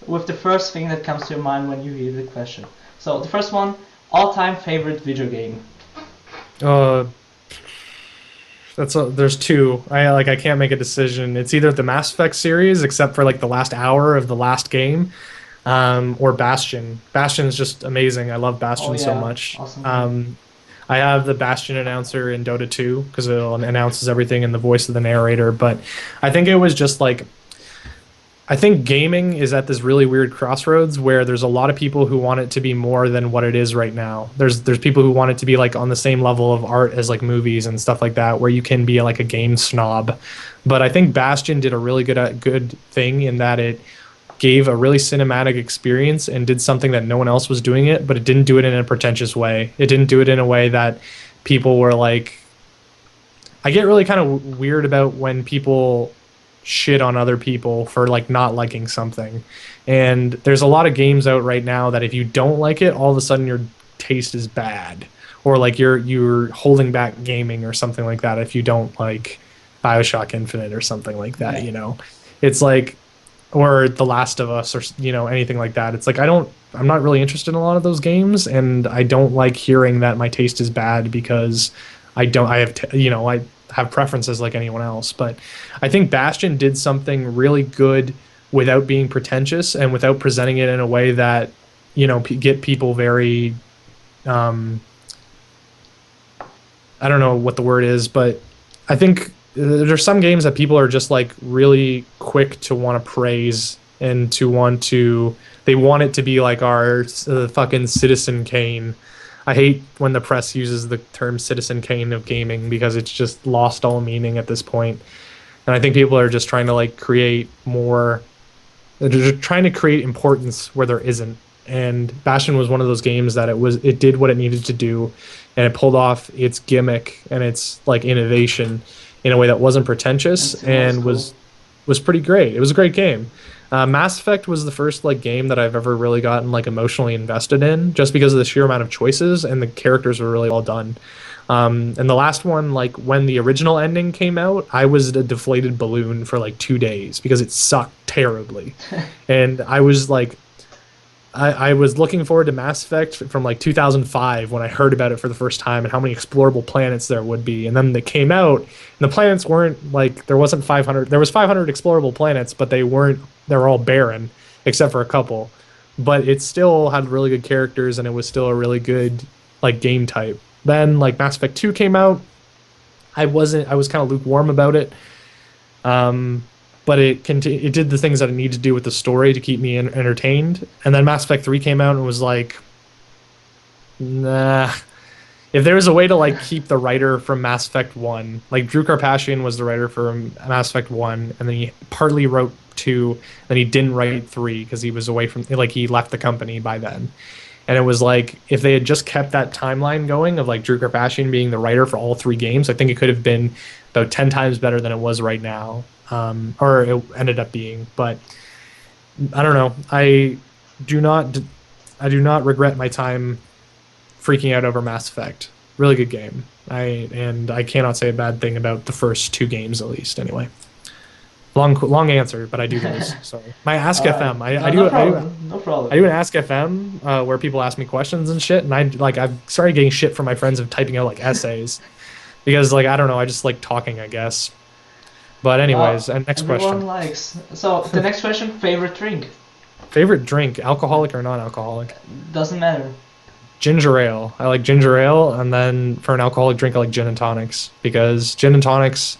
with the first thing that comes to your mind when you hear the question. So the first one, all-time favorite video game. Uh, there's two. I can't make a decision. It's either the Mass Effect series, except for like the last hour of the last game, or Bastion. Bastion is just amazing. I love Oh Bastion so yeah, much. awesome game. I have the Bastion announcer in Dota 2 because it announces everything in the voice of the narrator. But I think it was just like I think gaming is at this really weird crossroads where there's a lot of people who want it to be more than what it is right now. There's people who want it to be like on the same level of art as like movies and stuff like that, where you can be like a game snob. But I think Bastion did a really good thing in that it gave a really cinematic experience and did something that no one else was doing it, but it didn't do it in a pretentious way. It didn't do it in a way that people were like I get really kind of weird about when people shit on other people for like not liking something. And there's a lot of games out right now that if you don't like it, all of a sudden your taste is bad. Or like you're holding back gaming or something like that if you don't like BioShock Infinite or something like that, Yeah. you know. It's like or The Last of Us or anything like that. It's like I'm not really interested in a lot of those games and I don't like hearing that my taste is bad because I have I have preferences like anyone else, but I think Bastion did something really good without being pretentious and without presenting it in a way that get people very um I don't know what the word is, but I think there's some games that people are just like really quick to want to praise and they want it to be like our fucking Citizen Kane. I hate when the press uses the term Citizen Kane of gaming because it's just lost all meaning at this point. And I think people are just trying to like create more they're just trying to create importance where there isn't. And Bastion was one of those games that it did what it needed to do, and it pulled off its gimmick and its like innovation in a way that wasn't And pretentious it was and cool. was pretty great. It was a great game. Mass Effect was the first like game that I've ever really gotten like emotionally invested in, just because of the sheer amount of choices and the characters were really well done. And the last one, like when the original ending came out, I was a deflated balloon for like 2 days because it sucked terribly. And I was like, I was looking forward to Mass Effect from like 2005 when I heard about it for the first time and how many explorable planets there would be. And then they came out, and the planets weren't like there wasn't 500. There was 500 explorable planets, but they weren't. They were all barren except for a couple. But it still had really good characters, and it was still a really good like game type. Then like Mass Effect 2 came out. I wasn't. I was kind of lukewarm about it. But it did the things that it needed to do with the story to keep me entertained. And then Mass Effect 3 came out and was like, nah. If there was a way to like keep the writer from Mass Effect 1, like Drew Karpyshyn was the writer for Mass Effect 1, and then he partly wrote 2, then he didn't write 3 because he was away from like he left the company by then. And it was like if they had just kept that timeline going of like Drew Karpyshyn being the writer for all 3 games, I think it could have been about 10 times better than it was right now, or it ended up being. But I don't know. Do not I do not regret my time freaking out over Mass Effect. Really good game. I cannot say a bad thing about the first 2 games at least. Anyway, long answer, but I do lose. Sorry. My Ask All right. FM. No, no problem. No I problem. do an Ask FM where people ask me questions and shit, and I've started getting shit from my friends of typing out like essays because like I don't know, I just like talking, I guess. But anyways, and next Everyone question. likes. So the next question, favorite drink. Favorite drink, alcoholic or non-alcoholic? Doesn't matter. Ginger ale. I like ginger ale, and then for an alcoholic drink, I like gin and tonics because gin and tonics,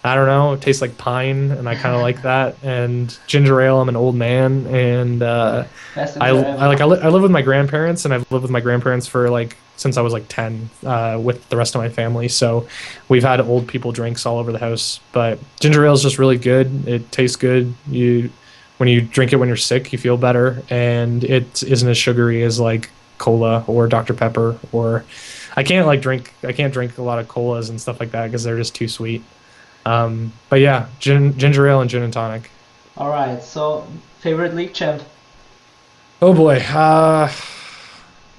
I don't know, it tastes like pine, and I kind of like that. And ginger ale, I'm an old man, and Best I answer I ever. like I live with my grandparents, and I've lived with my grandparents for like since I was like 10, with the rest of my family. So we've had old people drinks all over the house. But ginger ale is just really good. It tastes good. You when you drink it when you're sick, you feel better, and it isn't as sugary as like cola or Dr. Pepper or I can't drink a lot of colas and stuff like that because they're just too sweet. But yeah, ginger ale and gin and tonic. All right. So favorite league champ. Oh boy,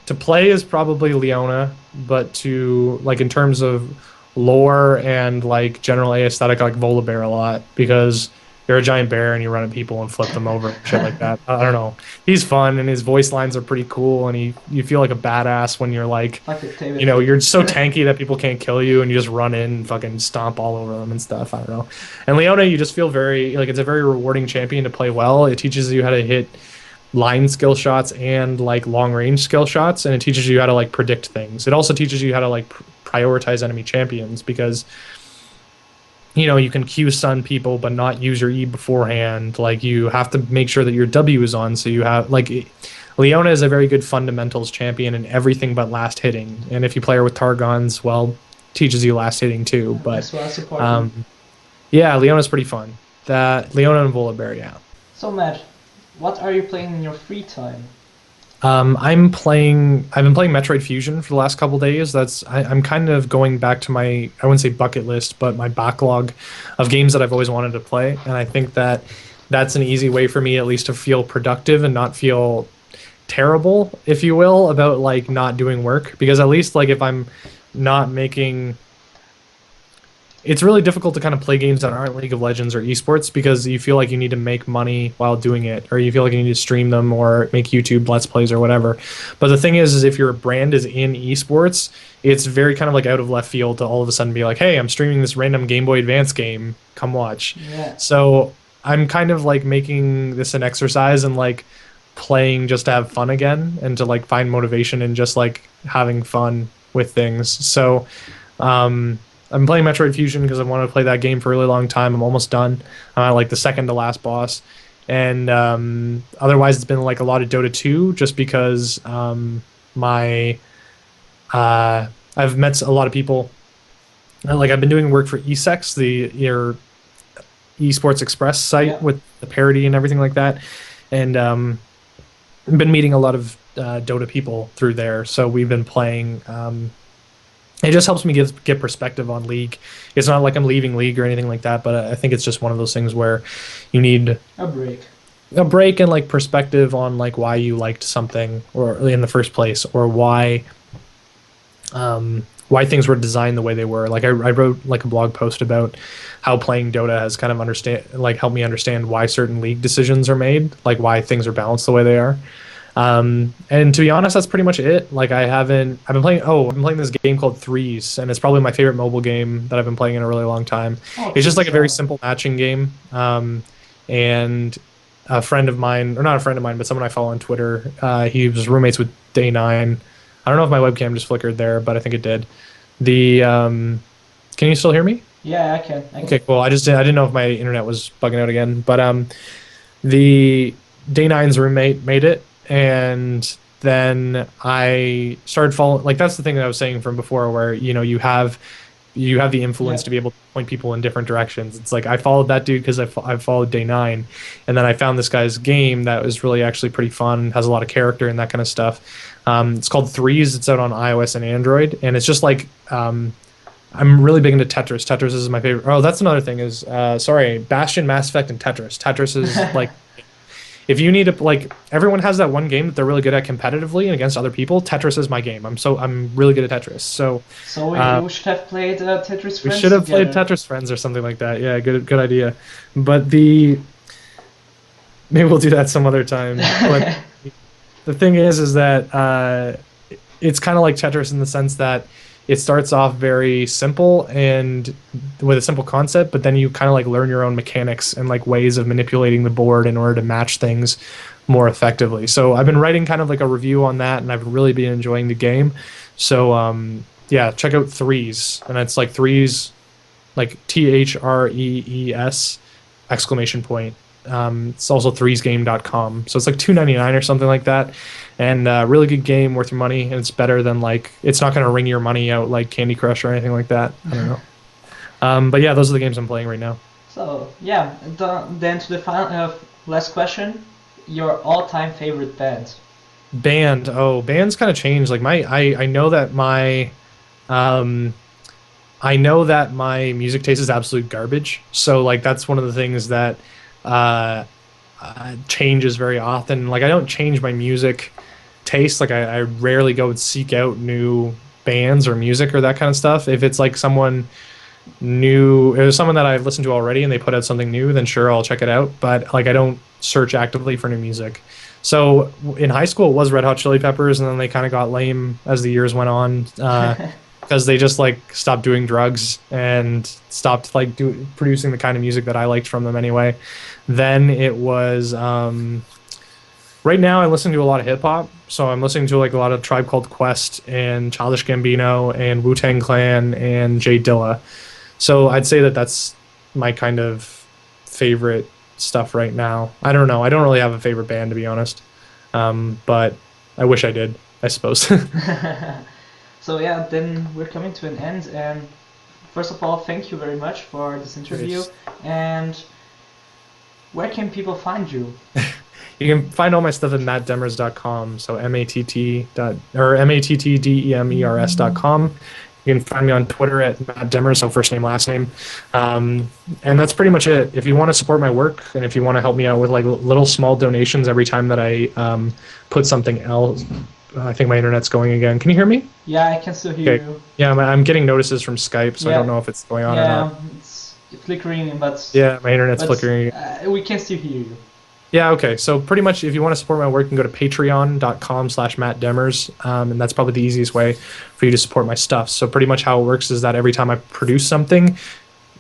to play is probably Leona, but to like in terms of lore and like general aesthetic, I like Volibear a lot because you're a giant bear and you run at people and flip them over, and shit like that. I don't know. He's fun and his voice lines are pretty cool, and you feel like a badass when you're like, Fuck it, David. you know, you're so tanky that people can't kill you, and you just run in and fucking stomp all over them and stuff. I don't know. And Leona, you just feel very like it's a very rewarding champion to play well. It teaches you how to hit line skill shots and like long range skill shots, and it teaches you how to like predict things. It also teaches you how to like prioritize enemy champions because you know you can Q stun people but not use your E beforehand. Like you have to make sure that your W is on, so you have like Leona is a very good fundamentals champion in everything but last hitting, and if you play her with Targons, well, teaches you last hitting too. But As well support. yeah, Leona's pretty fun. That Leona and Volibear, yeah. So Matt, what are you playing in your free time? I'm playing. I've been playing Metroid Fusion for the last couple days. I'm kind of going back to my I wouldn't say bucket list, but my backlog of games that I've always wanted to play, and I think that that's an easy way for me at least to feel productive and not feel terrible, if you will, about like not doing work. Because at least like if I'm not making it's really difficult to kind of play games that aren't League of Legends or esports because you feel like you need to make money while doing it, or you feel like you need to stream them or make YouTube Let's Plays or whatever. But the thing is if your brand is in esports, it's very kind of like out of left field to all of a sudden be like, hey, I'm streaming this random Game Boy Advance game, come watch. Yeah. So I'm kind of like making this an exercise and like playing just to have fun again and to like find motivation and just like having fun with things. So I'm playing Metroid Fusion because I've wanted to play that game for a really long time. I'm almost done. I'm at like the second to last boss. And otherwise, it's been like a lot of Dota 2 just because my I've met a lot of people. Like I've been doing work for eSex, your eSports Express site, Yeah. with the parody and everything like that. And I've been meeting a lot of Dota people through there. So we've been playing. It just helps me get perspective on League. It's not like I'm leaving League or anything like that, but I think it's just one of those things where you need A break. a break and like perspective on like why you liked something or in the first place, or why things were designed the way they were. Like I wrote like a blog post about how playing Dota has kind of helped me understand why certain League decisions are made, like why things are balanced the way they are. And to be honest, that's pretty much it. Like I've been playing this game called Threes, and it's probably my favorite mobile game that I've been playing in a really long time. Oh, It's just like a very so- simple matching game. And a friend of mine, or not a friend of mine, but someone I follow on Twitter, he was roommates with Day9. I don't know if my webcam just flickered there, but I think it did. Can you still hear me? Yeah, I can. Okay, cool. I didn't know if my internet was bugging out again, but the Day9's roommate made it, and then I started following. Like that's the thing that I was saying from before, where you have the influence to be able to point people in different directions. It's like I followed that dude because I followed Day9, and then I found this guy's game that was really actually pretty fun, has a lot of character and that kind of stuff. It's called Threes. It's out on iOS and Android, and it's just like I'm really big into Tetris. Tetris is my favorite. Oh, that's another thing is Bastion, Mass Effect, and Tetris. Tetris is like if you need to like everyone has that one game that they're really good at competitively and against other people. Tetris is my game. I'm really good at Tetris. So we should have played Tetris Friends. we should have played together. Tetris Friends or something like that. Yeah, good idea. But maybe we'll do that some other time. But the thing is that it's kind of like Tetris in the sense that it starts off very simple and with a simple concept, but then you kind of like learn your own mechanics and like ways of manipulating the board in order to match things more effectively. So I've been writing kind of like a review on that, and I've really been enjoying the game. So yeah, check out Threes, and it's like Threes, like THREES exclamation point. It's also threesgame.com. So it's like $2.99 or something like that. And really good game, worth your money, and it's better than like it's not going to wring your money out like Candy Crush or anything like that. I don't know. But yeah, those are the games I'm playing right now. So yeah, then to the final, last question, your all-time favorite band. Band. Oh, bands kind of changed. Like I know that um, my music taste is absolute garbage. So like that's one of the things that uh, changes very often. Like I don't change my music taste. Like I rarely go and seek out new bands or music or that kind of stuff. If it's like someone new, if it's someone that I've listened to already and they put out something new, then sure, I'll check it out. But like I don't search actively for new music. So in high school it was Red Hot Chili Peppers, and then they kind of got lame as the years went on. Because they just like stopped doing drugs and stopped like producing the kind of music that I liked from them anyway. Then it was right now I listen to a lot of hip hop, so I'm listening to like a lot of Tribe Called Quest and Childish Gambino and Wu-Tang Clan and Jay Dilla. So I'd say that that's my kind of favorite stuff right now. I don't know. I don't really have a favorite band, to be honest, but I wish I did, I suppose. So yeah, then we're coming to an end, and first of all, thank you very much for this interview. Cheers. And where can people find you? You can find all my stuff at mattdemers.com. So mattdemers.com. You can find me on Twitter at Matt Demers, so first name, last name. And that's pretty much it. If you want to support my work, and if you want to help me out with like little small donations every time that I put something else. I think my internet's going again. Can you hear me? Yeah, I can still hear you. Yeah, I'm getting notices from Skype, so I don't know if it's going on or not. Yeah, it's flickering, but yeah, my internet's flickering. We can still hear you. Yeah, okay. So pretty much if you want to support my work, you can go to patreon.com/mattdemers, and that's probably the easiest way for you to support my stuff. So pretty much how it works is that every time I produce something,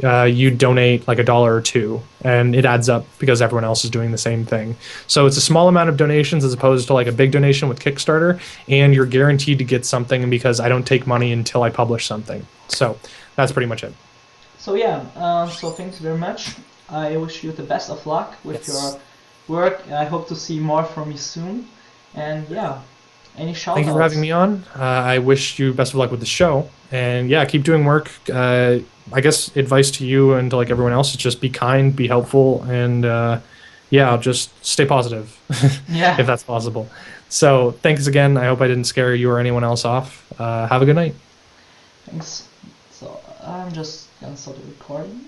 you donate like $1 or $2, and it adds up because everyone else is doing the same thing. So it's a small amount of donations as opposed to like a big donation with Kickstarter, and you're guaranteed to get something because I don't take money until I publish something. So that's pretty much it. So yeah, so thanks very much. I wish you the best of luck with your work. I hope to see more from you soon. And yeah, any shout Thank you for having me on. I wish you best of luck with the show. And yeah, keep doing work. I guess advice to you and to like everyone else is just be kind, be helpful, and yeah, just stay positive. Yeah. If that's possible. So thanks again. I hope I didn't scare you or anyone else off. Have a good night. Thanks. So I'm just gonna stop the recording.